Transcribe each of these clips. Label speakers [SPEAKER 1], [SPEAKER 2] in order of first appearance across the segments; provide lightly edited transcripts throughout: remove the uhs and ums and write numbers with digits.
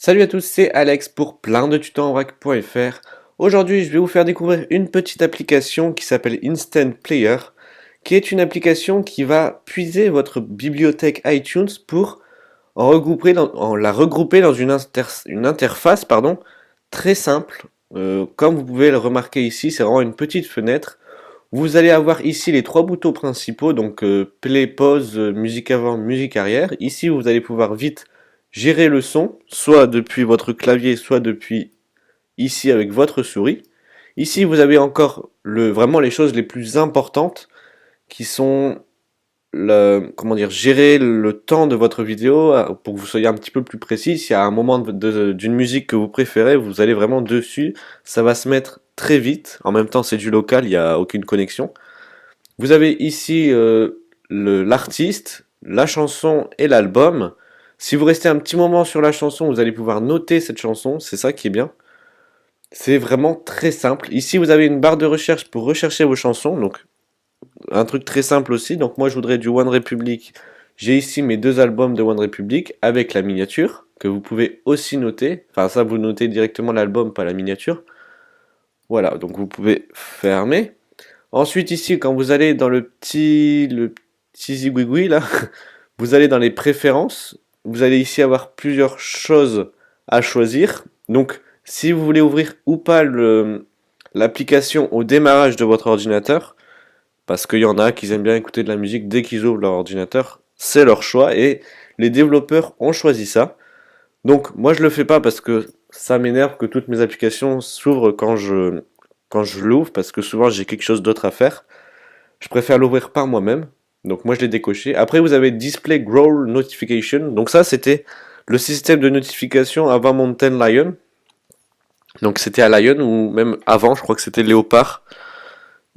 [SPEAKER 1] Salut à tous, c'est Alex pour plein de tutos en vrac.fr. Aujourd'hui, je vais vous faire découvrir une petite application qui s'appelle Instant Player, qui est une application qui va puiser votre bibliothèque iTunes pour la regrouper dans une interface très simple. Comme vous pouvez le remarquer ici, c'est vraiment une petite fenêtre. Vous allez avoir ici les trois boutons principaux, donc play, pause, musique avant, musique arrière. Ici, vous allez pouvoir vite gérer le son, soit depuis votre clavier, soit depuis ici avec votre souris. Ici, vous avez encore vraiment les choses les plus importantes qui sont gérer le temps de votre vidéo pour que vous soyez un petit peu plus précis. S'il y a un moment d'une musique que vous préférez, vous allez vraiment dessus, ça va se mettre très vite. En même temps, c'est du local, il n'y a aucune connexion. Vous avez ici l'artiste, la chanson et l'album. Si vous restez un petit moment sur la chanson, vous allez pouvoir noter cette chanson, c'est ça qui est bien. C'est vraiment très simple. Ici, vous avez une barre de recherche pour rechercher vos chansons, donc un truc très simple aussi. Donc moi, je voudrais du One Republic. J'ai ici mes deux albums de One Republic avec la miniature, que vous pouvez aussi noter. Enfin, ça, vous notez directement l'album, pas la miniature. Voilà, donc vous pouvez fermer. Ensuite, ici, quand vous allez dans le petit zigouigoui, là, vous allez dans les préférences. Vous allez ici avoir plusieurs choses à choisir. Donc, si vous voulez ouvrir ou pas l'application au démarrage de votre ordinateur, parce qu'il y en a qui aiment bien écouter de la musique dès qu'ils ouvrent leur ordinateur, c'est leur choix et les développeurs ont choisi ça. Donc, moi, je le fais pas parce que ça m'énerve que toutes mes applications s'ouvrent quand je l'ouvre, parce que souvent j'ai quelque chose d'autre à faire. Je préfère l'ouvrir par moi-même. Donc moi je l'ai décoché. Après vous avez Display Growl Notification. Donc ça c'était le système de notification avant Mountain Lion. Donc c'était à Lion ou même avant, je crois que c'était Léopard.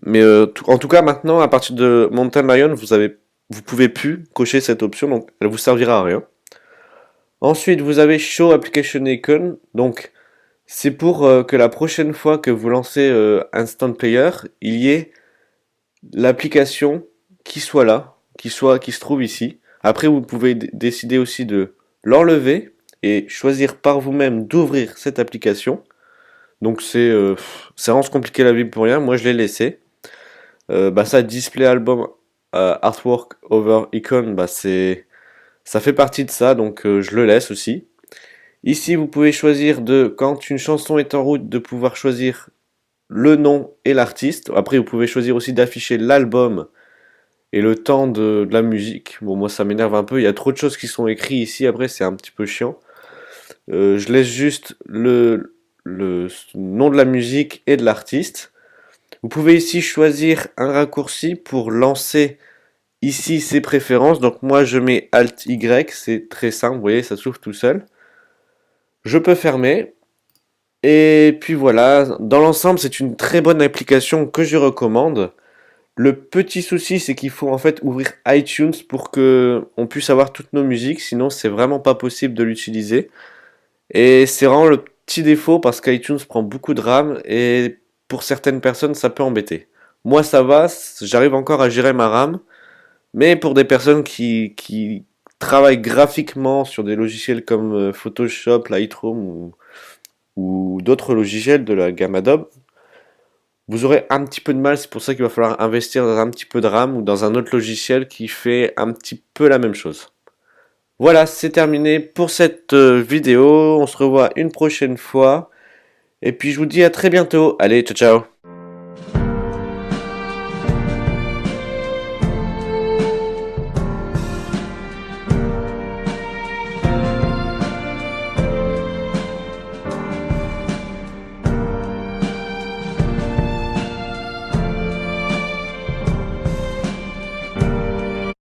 [SPEAKER 1] Mais en tout cas maintenant à partir de Mountain Lion vous pouvez plus cocher cette option, donc elle vous servira à rien. Ensuite vous avez Show Application Icon. Donc c'est pour que la prochaine fois que vous lancez Instant Player, il y ait l'application qui soit là, qui se trouve ici. Après, vous pouvez décider aussi de l'enlever et choisir par vous-même d'ouvrir cette application. Donc c'est vraiment se compliquer la vie pour rien. Moi, je l'ai laissé. Ça, Display Album Artwork Over Icon, ça fait partie de ça, donc je le laisse aussi. Ici, vous pouvez choisir quand une chanson est en route, de pouvoir choisir le nom et l'artiste. Après, vous pouvez choisir aussi d'afficher l'album et le temps de la musique. Bon, moi, ça m'énerve un peu. Il y a trop de choses qui sont écrites ici. Après, c'est un petit peu chiant. Je laisse juste le nom de la musique et de l'artiste. Vous pouvez ici choisir un raccourci pour lancer ici ses préférences. Donc moi, je mets Alt Y. C'est très simple. Vous voyez, ça s'ouvre tout seul. Je peux fermer. Et puis voilà, dans l'ensemble, c'est une très bonne application que je recommande. Le petit souci, c'est qu'il faut en fait ouvrir iTunes pour que on puisse avoir toutes nos musiques, sinon c'est vraiment pas possible de l'utiliser. Et c'est vraiment le petit défaut parce qu'iTunes prend beaucoup de RAM et pour certaines personnes, ça peut embêter. Moi, ça va, j'arrive encore à gérer ma RAM, mais pour des personnes qui travaillent graphiquement sur des logiciels comme Photoshop, Lightroom ou d'autres logiciels de la gamme Adobe, vous aurez un petit peu de mal. C'est pour ça qu'il va falloir investir dans un petit peu de RAM ou dans un autre logiciel qui fait un petit peu la même chose. Voilà, c'est terminé pour cette vidéo. On se revoit une prochaine fois. Et puis je vous dis à très bientôt. Allez, ciao ciao.